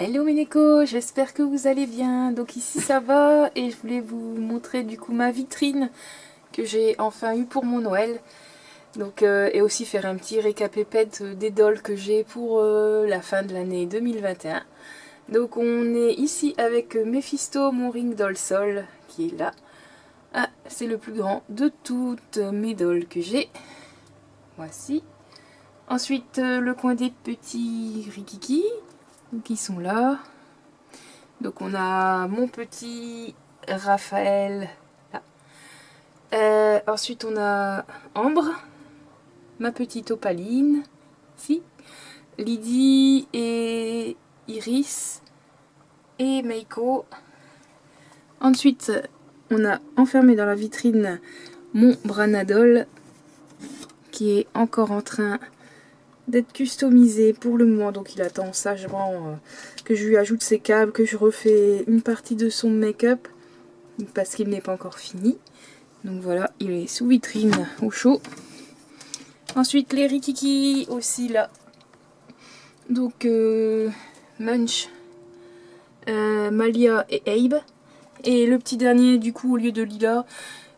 Hello mes Neko, j'espère que vous allez bien. Donc ici ça va et je voulais vous montrer du coup ma vitrine que j'ai enfin eu pour mon Noël. Donc et aussi faire un petit récapépète des dolls que j'ai pour la fin de l'année 2021. Donc on est ici avec Mephisto, mon ring doll sol qui est là. Ah, c'est le plus grand de toutes mes dolls que j'ai. Voici. Ensuite le coin des petits rikiki qui sont là. Donc on a mon petit Raphaël là. Ensuite on a Ambre, ma petite Opaline, si, Lydie et Iris et Meiko. Ensuite on a enfermé dans la vitrine mon Branadol qui est encore en train d'être customisé pour le moment, donc il attend sagement que je lui ajoute ses câbles, que je refais une partie de son make-up parce qu'il n'est pas encore fini. Donc voilà, il est sous vitrine au chaud. Ensuite les rikiki aussi là. Donc Munch, Malia et Abe. Et le petit dernier du coup au lieu de Lila,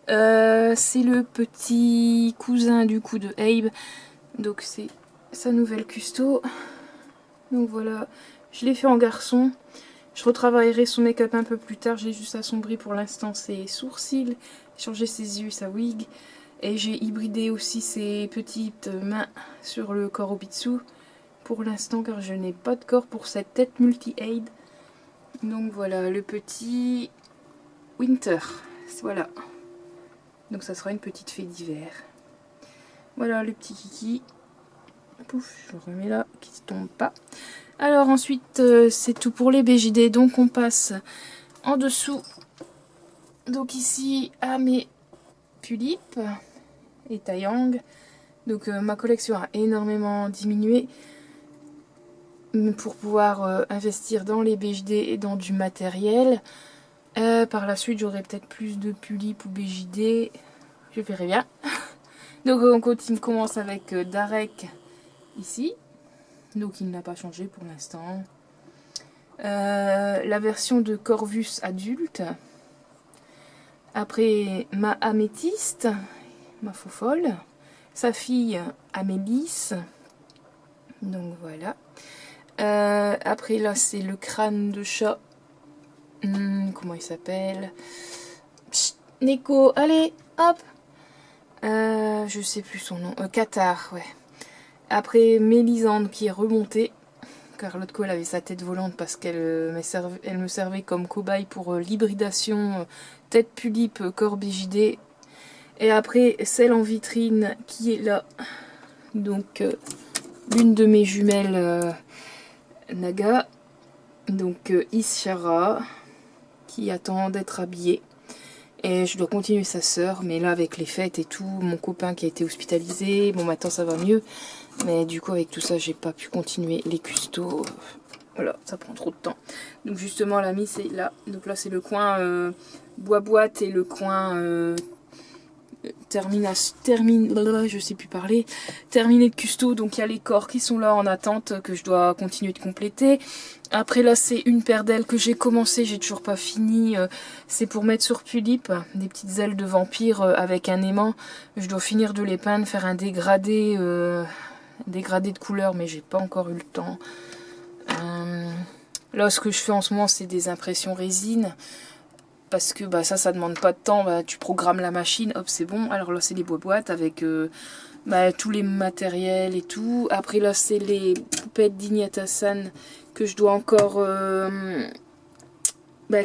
c'est le petit cousin du coup de Abe. Donc c'est sa nouvelle custo. Donc voilà, je l'ai fait en garçon. Je retravaillerai son make-up un peu plus tard. J'ai juste assombri pour l'instant ses sourcils, changé ses yeux, sa wig. Et j'ai hybridé aussi ses petites mains sur le corps Obitsu pour l'instant car je n'ai pas de corps pour cette tête multi-aid. Donc voilà le petit Winter. Voilà. Donc ça sera une petite fée d'hiver. Voilà le petit kiki. Pouf, je le remets là, qui ne tombe pas. Alors ensuite, c'est tout pour les BJD. Donc on passe en dessous. Donc ici à mes tulipes et Taeyang. Donc ma collection a énormément diminué pour pouvoir investir dans les BJD et dans du matériel. Par la suite, j'aurai peut-être plus de tulipes ou BJD. Je verrai bien. Donc on commence avec Darek ici. Donc il n'a pas changé pour l'instant. La version de Corvus adulte. Après ma améthyste, ma faux folle. Sa fille Amélis. Donc voilà. Après là c'est le crâne de chat. Comment il s'appelle? Neko, allez, hop. Je sais plus son nom. Qatar, ouais. Après Mélisande qui est remontée. Car l'autre coup elle avait sa tête volante parce qu'elle me servait comme cobaye pour l'hybridation tête pulipe corps BJD. Et après celle en vitrine qui est là. Donc l'une de mes jumelles Naga. Donc Ishara qui attend d'être habillée. Et je dois continuer sa sœur, mais là avec les fêtes et tout, mon copain qui a été hospitalisé, bon maintenant ça va mieux. Mais du coup avec tout ça j'ai pas pu continuer les custos. Voilà, ça prend trop de temps. Donc justement l'ami c'est là. Donc là c'est le coin bois-boîte et le coin je sais plus parler. Terminé de custo. Donc il y a les corps qui sont là en attente que je dois continuer de compléter. Après là c'est une paire d'ailes que j'ai commencé, j'ai toujours pas fini. C'est pour mettre sur Pulipe, des petites ailes de vampire avec un aimant. Je dois finir de les peindre, faire un dégradé de couleur, mais j'ai pas encore eu le temps. Là ce que je fais en ce moment c'est des impressions résine. Parce que bah, ça demande pas de temps, bah, tu programmes la machine, hop c'est bon. Alors là c'est les boîtes avec tous les matériels et tout. Après là c'est les poupettes d'Ignatasan que je dois encore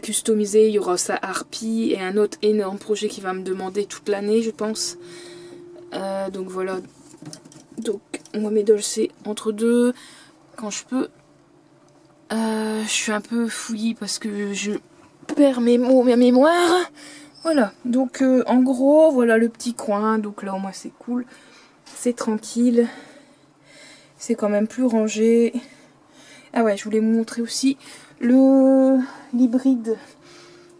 customiser. Il y aura sa harpie et un autre énorme projet qui va me demander toute l'année je pense. Donc voilà. Donc moi mes dolls c'est entre deux quand je peux. Je suis un peu fouillie parce que je perds mes mots, ma mémoire. Voilà, donc en gros, voilà le petit coin. Donc là au moins c'est cool, c'est tranquille. C'est quand même plus rangé. Ah ouais, je voulais vous montrer aussi l'hybride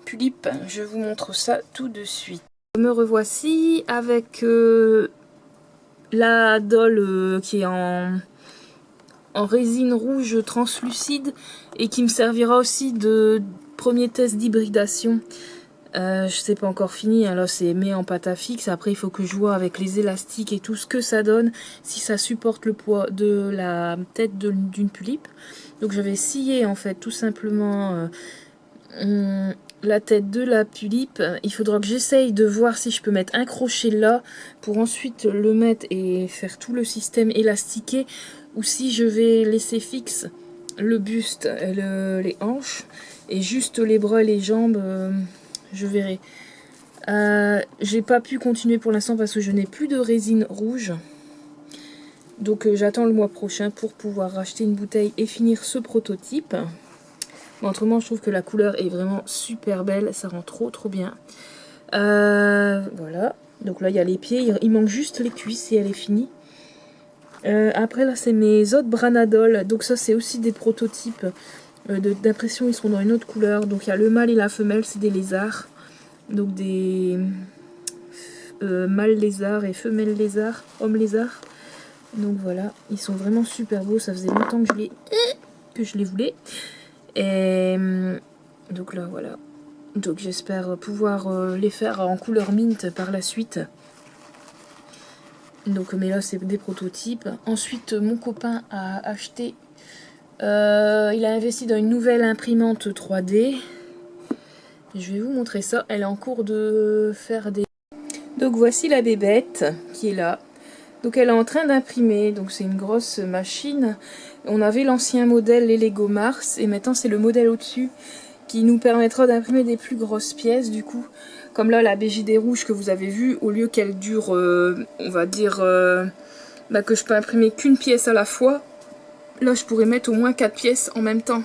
Pulipe. Je vous montre ça tout de suite. Me revoici avec la doll qui est en en résine rouge translucide et qui me servira aussi de premier test d'hybridation. Je sais pas encore fini, alors c'est mis en pâte à fixe. Après il faut que je vois avec les élastiques et tout ce que ça donne, si ça supporte le poids de la tête d'une tulipe. Donc je vais scier en fait tout simplement la tête de la tulipe. Il faudra que j'essaye de voir si je peux mettre un crochet là pour ensuite le mettre et faire tout le système élastiqué, ou si je vais laisser fixe le buste, les hanches et juste les bras et les jambes. Je verrai. J'ai pas pu continuer pour l'instant parce que je n'ai plus de résine rouge. Donc j'attends le mois prochain pour pouvoir racheter une bouteille et finir ce prototype. Mais autrement, je trouve que la couleur est vraiment super belle. Ça rend trop bien. Voilà. Donc là, il y a les pieds. Il manque juste les cuisses et elle est finie. Après, là, c'est mes autres Branadol. Donc ça, c'est aussi des prototypes d'impression. Ils seront dans une autre couleur. Donc il y a le mâle et la femelle. C'est des lézards. Donc des mâles lézards et femelles lézards. Hommes lézards. Donc voilà. Ils sont vraiment super beaux. Ça faisait longtemps que je les voulais. Et donc là, voilà. Donc j'espère pouvoir les faire en couleur mint par la suite. Donc, mais là, c'est des prototypes. Ensuite, mon copain a acheté... il a investi dans une nouvelle imprimante 3D. Je vais vous montrer ça. Elle est en cours de faire des... Donc, voici la bébête qui est là. Donc, elle est en train d'imprimer. Donc, c'est une grosse machine. On avait l'ancien modèle, les Lego Mars. Et maintenant, c'est le modèle au-dessus qui nous permettra d'imprimer des plus grosses pièces, du coup. Comme là, la BJD rouge que vous avez vue, au lieu qu'elle dure, on va dire, que je peux imprimer qu'une pièce à la fois, là, je pourrais mettre au moins 4 pièces en même temps.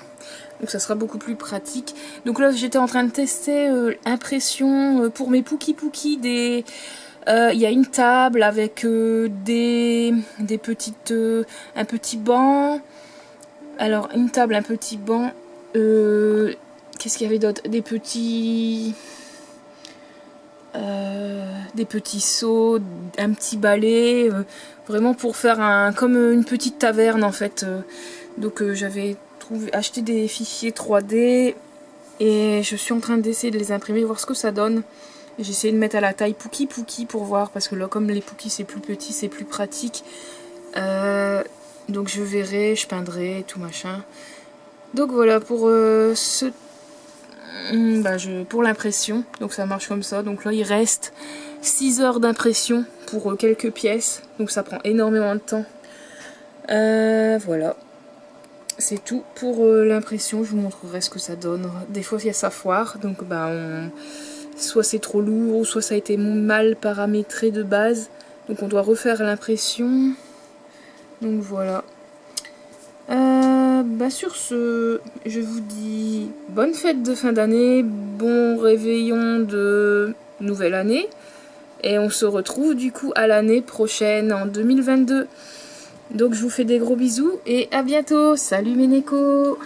Donc, ça sera beaucoup plus pratique. Donc là, j'étais en train de tester impression pour mes Pookie. Il y a une table avec des petites... un petit banc. Alors, une table, un petit banc. Qu'est-ce qu'il y avait d'autre? Des petits seaux, un petit balai, vraiment pour faire comme une petite taverne en fait. Donc j'avais acheté des fichiers 3D et je suis en train d'essayer de les imprimer, voir ce que ça donne. J'ai essayé de mettre à la taille Pookie pour voir, parce que là comme les Pookie c'est plus petit, c'est plus pratique. Donc je verrai, je peindrai, tout machin. Donc voilà pour pour l'impression, donc ça marche comme ça. Donc là il reste 6 heures d'impression pour quelques pièces, donc ça prend énormément de temps. Voilà, c'est tout pour l'impression. Je vous montrerai ce que ça donne. Des fois il y a ça foire, donc soit c'est trop lourd, soit ça a été mal paramétré de base, donc on doit refaire l'impression. Donc voilà. Sur ce, je vous dis bonne fête de fin d'année, bon réveillon de nouvelle année, et on se retrouve du coup à l'année prochaine en 2022. Donc je vous fais des gros bisous et à bientôt. Salut mes nécos!